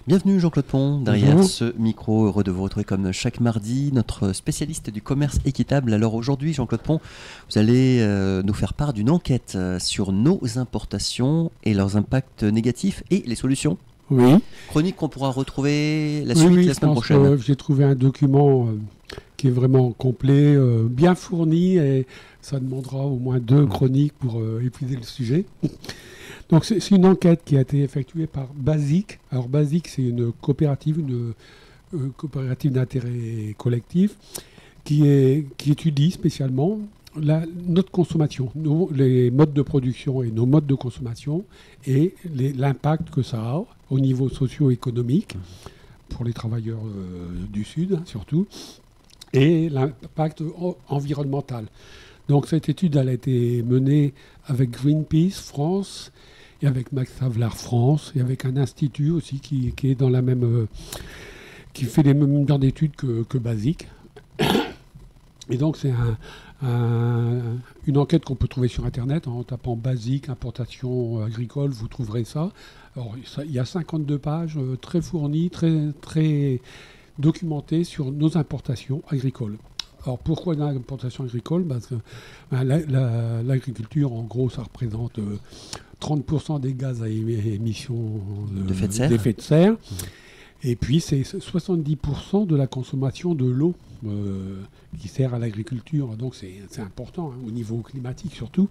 Bienvenue Jean-Claude Pont, derrière Bonjour. ce micro, heureux de vous retrouver comme chaque mardi, notre spécialiste du commerce équitable. Alors aujourd'hui Jean-Claude Pont, vous allez nous faire part d'une enquête sur nos importations et leurs impacts négatifs et les solutions. Oui, Chronique qu'on pourra retrouver la oui, suite oui, la je semaine pense prochaine. que j'ai trouvé un document qui est vraiment complet, bien fourni, et ça demandera au moins 2 chroniques pour épuiser le sujet. Donc c'est une enquête qui a été effectuée par Basic. Alors Basic, c'est une coopérative d'intérêt collectif qui étudie spécialement notre consommation, les modes de production et nos modes de consommation et l'impact que ça a au niveau socio-économique pour les travailleurs du Sud surtout, et l'impact environnemental. Donc cette étude elle a été menée avec Greenpeace France et avec Max Havelaar France et avec un institut aussi qui est dans la même qui fait les mêmes genres d'études que Basic. Et donc c'est une enquête qu'on peut trouver sur Internet en tapant Basic, importation agricole, vous trouverez ça. Alors, il y a 52 pages très fournies, très documentées sur nos importations agricoles. Alors pourquoi l'importation agricole? Parce que l'agriculture, en gros, ça représente 30% des gaz à émissions d'effet de serre. Et puis c'est 70% de la consommation de l'eau qui sert à l'agriculture. Donc c'est important au niveau climatique surtout.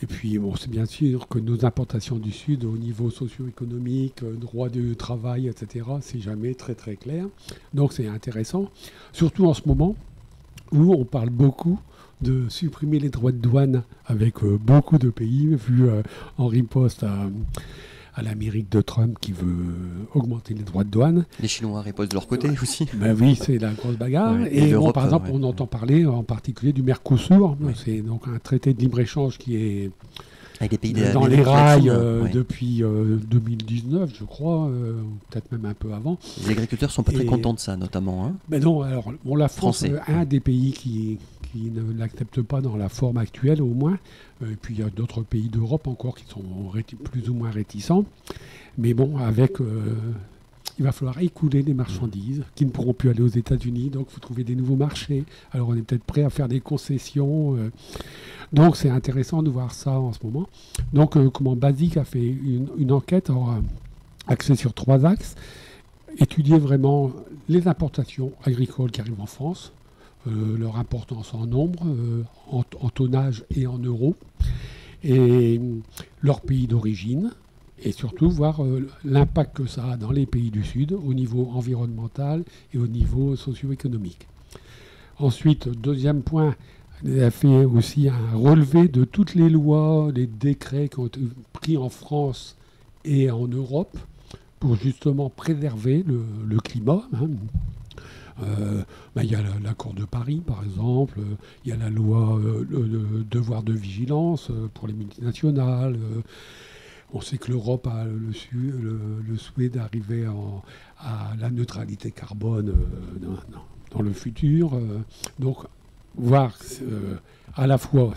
Et puis bon, c'est bien sûr que nos importations du Sud au niveau socio-économique, droit du travail, etc., c'est jamais très très clair. Donc c'est intéressant, surtout en ce moment où on parle beaucoup de supprimer les droits de douane avec beaucoup de pays, vu en riposte à l'Amérique de Trump qui veut augmenter les droits de douane. Les Chinois ripostent de leur côté aussi. Ben oui, c'est la grosse bagarre. Ouais, et bon, par exemple, on entend parler en particulier du Mercosur. Ouais. C'est donc un traité de libre-échange qui est avec les pays dans les rails ouais. depuis 2019, je crois, peut-être même un peu avant. Les agriculteurs sont pas très contents de ça, notamment. Hein. Mais non, alors la France Français. Un des pays qui ne l'accepte pas dans la forme actuelle, au moins. Et puis il y a d'autres pays d'Europe encore qui sont plus ou moins réticents. Mais bon, il va falloir écouler des marchandises qui ne pourront plus aller aux États-Unis. Donc il faut trouver des nouveaux marchés. Alors on est peut-être prêt à faire des concessions. Donc c'est intéressant de voir ça en ce moment. Donc comment Basic a fait une enquête axée sur 3 axes. Étudier vraiment les importations agricoles qui arrivent en France, leur importance en nombre, en tonnage et en euros, et leur pays d'origine, et surtout voir l'impact que ça a dans les pays du Sud au niveau environnemental et au niveau socio-économique. Ensuite, deuxième point, elle a fait aussi un relevé de toutes les lois, les décrets qui ont été pris en France et en Europe pour justement préserver le climat. Il y a l'accord de Paris, par exemple, il y a la loi, le devoir de vigilance pour les multinationales. On sait que l'Europe a le souhait d'arriver à la neutralité carbone dans le futur. Donc, voir à la fois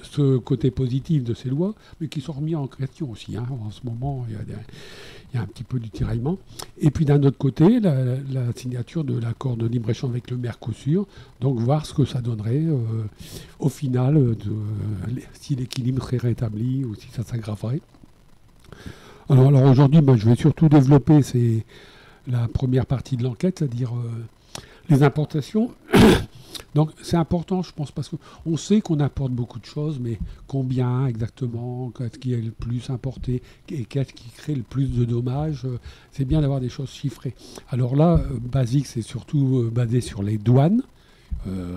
ce côté positif de ces lois, mais qui sont remis en question aussi. Hein. En ce moment, il y a un petit peu du tiraillement. Et puis d'un autre côté, la signature de l'accord de libre-échange avec le Mercosur, donc voir ce que ça donnerait au final, si l'équilibre serait rétabli ou si ça s'aggraverait. Alors aujourd'hui, je vais surtout développer la première partie de l'enquête, c'est-à-dire les importations. Donc c'est important, je pense, parce qu'on sait qu'on importe beaucoup de choses, mais combien exactement, qu'est-ce qui est le plus importé, et qu'est-ce qui crée le plus de dommages, c'est bien d'avoir des choses chiffrées. Alors là, Basic, c'est surtout basé sur les douanes,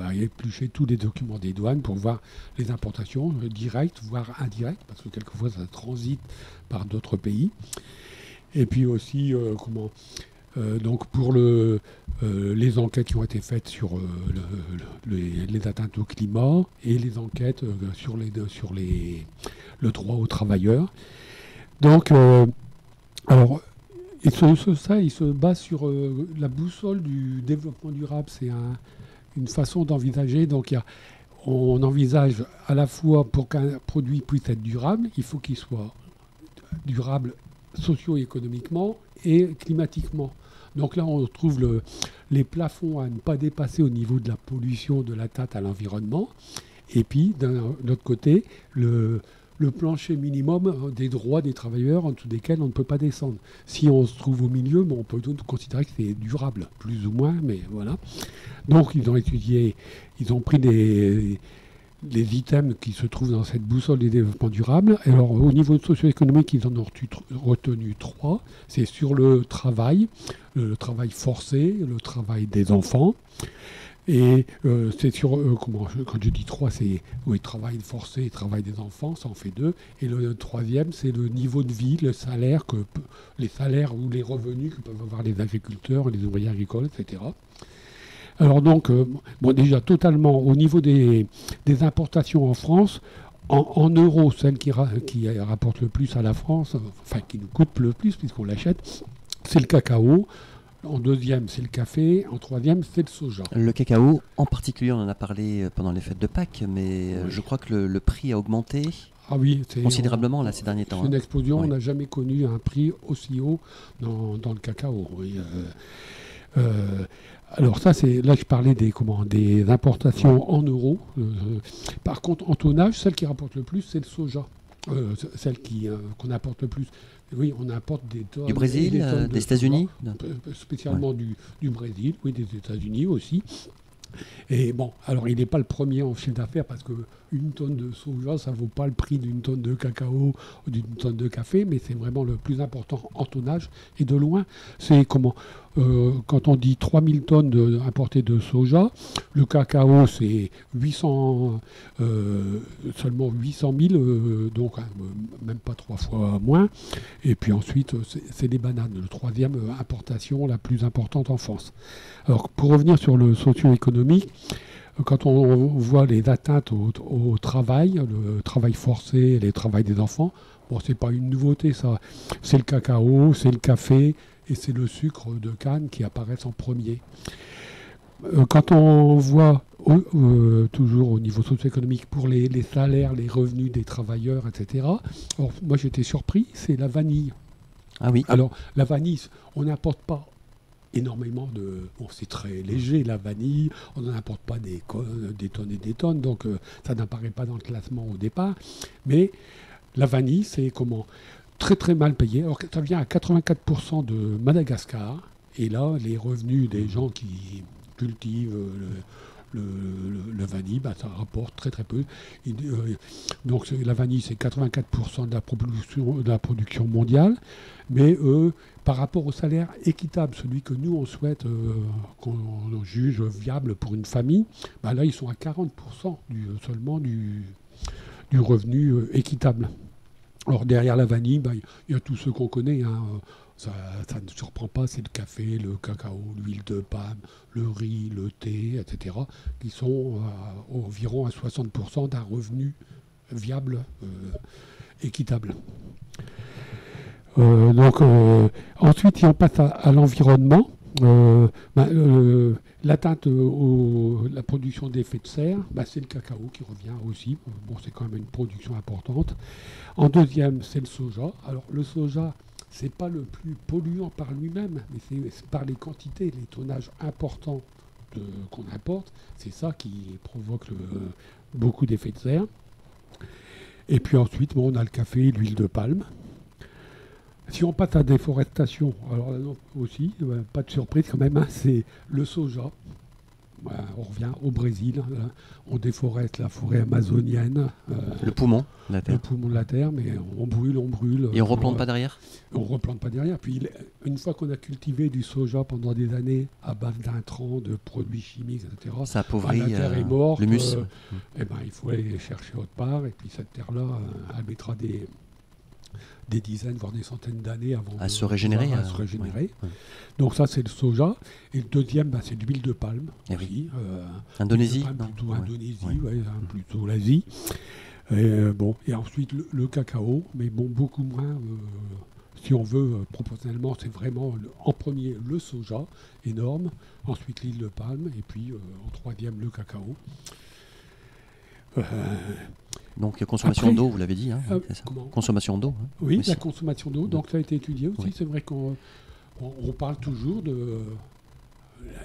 à éplucher tous les documents des douanes pour voir les importations directes, voire indirectes, parce que quelquefois ça transite par d'autres pays. Et puis aussi, donc pour les enquêtes qui ont été faites sur les atteintes au climat et les enquêtes sur le droit aux travailleurs. Donc, alors, il se base sur la boussole du développement durable. C'est une façon d'envisager. Donc, on envisage à la fois pour qu'un produit puisse être durable, il faut qu'il soit durable socio-économiquement et climatiquement. Donc là, on trouve les plafonds à ne pas dépasser au niveau de la pollution, de l'atteinte à l'environnement. Et puis, d'un autre côté, le plancher minimum des droits des travailleurs en dessous desquels on ne peut pas descendre. Si on se trouve au milieu, on peut donc considérer que c'est durable, plus ou moins, mais voilà. Donc, ils ont étudié, ils ont pris les items qui se trouvent dans cette boussole des développements durables. Alors, au niveau socio-économique, ils en ont retenu 3. C'est sur le travail forcé, le travail des enfants. Et c'est sur, quand je dis 3, c'est travail forcé et travail des enfants, ça en fait 2. Et le 3e, c'est le niveau de vie, les salaires ou les revenus que peuvent avoir les agriculteurs, les ouvriers agricoles, etc. Alors donc, déjà totalement, au niveau des importations en France, en euros, celle qui rapporte le plus à la France, enfin qui nous coûte le plus puisqu'on l'achète, c'est le cacao. En 2e, c'est le café. En 3e, c'est le soja. Le cacao, en particulier, on en a parlé pendant les fêtes de Pâques, mais oui. Je crois que le prix a augmenté considérablement là, ces derniers temps. C'est une explosion. Oui. On n'a jamais connu un prix aussi haut dans le cacao. Oui. Alors ça, là je parlais des importations en euros. Par contre, en tonnage, celle qui rapporte le plus, c'est le soja. Celle qu'on importe le plus. Oui, on importe des tonnes. Du Brésil, des États-Unis, spécialement du Brésil, oui, des États-Unis aussi. Et bon, alors il n'est pas le premier en chiffre d'affaires parce qu'une tonne de soja, ça ne vaut pas le prix d'une tonne de cacao ou d'une tonne de café, mais c'est vraiment le plus important en tonnage. Et de loin, c'est quand on dit 3000 tonnes importées de soja, le cacao c'est seulement 800 000, donc même pas 3 fois moins. Et puis ensuite, c'est des bananes, le 3e importation la plus importante en France. Alors pour revenir sur le socio-économique, quand on voit les atteintes au travail, le travail forcé, les travail des enfants, bon, c'est pas une nouveauté ça. C'est le cacao, c'est le café et c'est le sucre de canne qui apparaissent en premier. Quand on voit toujours au niveau socio-économique pour les salaires, les revenus des travailleurs, etc. Alors, moi j'étais surpris, c'est la vanille. Ah oui. Alors la vanille, on n'importe pas énormément de... Bon, c'est très léger, la vanille, on n'en importe pas des tonnes et des tonnes, donc ça n'apparaît pas dans le classement au départ. Mais la vanille, c'est très très mal payé. Alors ça vient à 84% de Madagascar, et là, les revenus des gens qui cultivent le vanille, ça rapporte très très peu. Donc la vanille, c'est 84% de la production mondiale, mais par rapport au salaire équitable, celui que nous on souhaite, qu'on juge viable pour une famille, là ils sont à 40% seulement du revenu équitable. Alors derrière la vanille, il y a tous ceux qu'on connaît, ça ne surprend pas, c'est le café, le cacao, l'huile de palme, le riz, le thé, etc., qui sont environ à 60% d'un revenu viable, équitable. Ensuite, si on passe à l'environnement, l'atteinte la production d'effets de serre, c'est le cacao qui revient aussi. Bon, c'est quand même une production importante. En 2e, c'est le soja. Alors, le soja, c'est pas le plus polluant par lui-même, mais c'est par les quantités, les tonnages importants qu'on importe. C'est ça qui provoque beaucoup d'effets de serre. Et puis ensuite, on a le café et l'huile de palme. Si on passe à la déforestation, alors là aussi, pas de surprise quand même, c'est le soja. On revient au Brésil, on déforeste la forêt amazonienne. Le poumon de la Terre. Le poumon de la Terre, mais on brûle. Et on ne replante pas derrière ? On ne replante pas derrière. Puis une fois qu'on a cultivé du soja pendant des années à base d'intrants, de produits chimiques, etc., ça appauvrit la terre est morte, l'humus. Il faut aller chercher autre part. Et puis cette terre-là, elle mettra des dizaines, voire des centaines d'années avant à se régénérer. Ouais. Donc ça, c'est le soja. Et le 2e, c'est l'huile de palme. Oui. Indonésie plutôt Indonésie, plutôt l'Asie. Et ensuite, le cacao, mais beaucoup moins... si on veut, proportionnellement, c'est vraiment en premier le soja, énorme. Ensuite, l'huile de palme. Et puis, en 3e, le cacao. Donc consommation Après, d'eau, vous l'avez dit, hein, c'est ça. comment Consommation d'eau. Hein, Oui, aussi. la consommation d'eau, donc ça a été étudié aussi. Oui. C'est vrai qu'on parle toujours de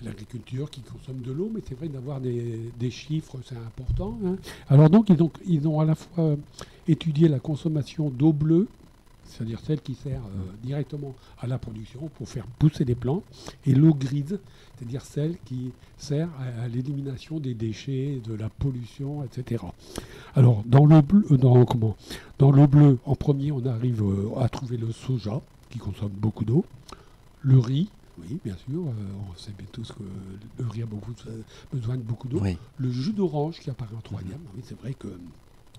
l'agriculture qui consomme de l'eau, mais c'est vrai d'avoir des chiffres, c'est important. Hein. Alors donc, ils ont à la fois étudié la consommation d'eau bleue, c'est-à-dire celle qui sert directement à la production pour faire pousser les plantes, et l'eau grise, c'est-à-dire celle qui sert à l'élimination des déchets, de la pollution, etc. Alors, dans l'eau bleue, dans l'eau bleue, en premier, on arrive à trouver le soja, qui consomme beaucoup d'eau, le riz, oui, bien sûr, on sait bien tous que le riz a besoin de beaucoup d'eau, Oui. le jus d'orange qui apparaît en troisième, oui, c'est vrai que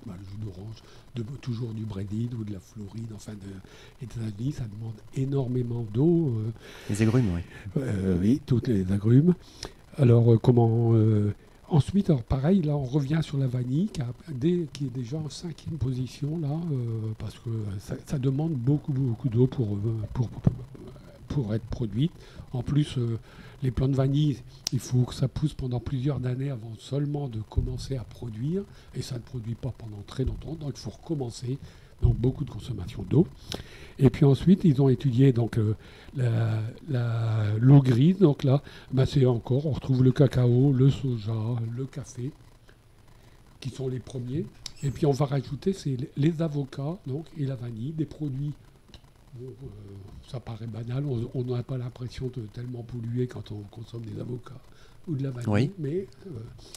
le jus d'orange, toujours du Brésil ou de la Floride, enfin des États-Unis, ça demande énormément d'eau. Les agrumes, oui. Oui, toutes les agrumes. Alors, ensuite, alors pareil, là, on revient sur la vanille, qui est déjà en 5e position, là, parce que ça demande beaucoup d'eau pour être produite. En plus, les plants de vanille, il faut que ça pousse pendant plusieurs années avant seulement de commencer à produire, et ça ne produit pas pendant très longtemps, donc il faut recommencer. Donc beaucoup de consommation d'eau. Et puis ensuite, ils ont étudié donc l'eau grise. Donc là, c'est encore, on retrouve le cacao, le soja, le café, qui sont les premiers. Et puis on va rajouter les avocats donc, et la vanille, des produits. Ça paraît banal, on n'a pas l'impression de tellement polluer quand on consomme des avocats ou de la vanille, Oui. mais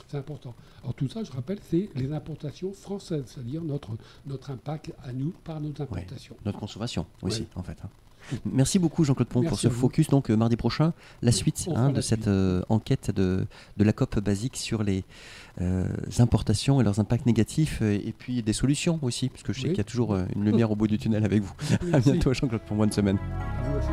c'est important. Alors tout ça, je rappelle, c'est les importations françaises, c'est-à-dire notre impact à nous par nos importations. Notre consommation aussi, Oui. en fait. Hein. Merci beaucoup Jean-Claude Pont pour ce focus. Donc mardi prochain, la suite de cette enquête de la COP Basique sur les importations et leurs impacts négatifs et puis des solutions aussi, parce que je sais qu'il y a toujours une lumière au bout du tunnel avec vous. Merci. À bientôt Jean-Claude Pont, bonne semaine. À vous aussi.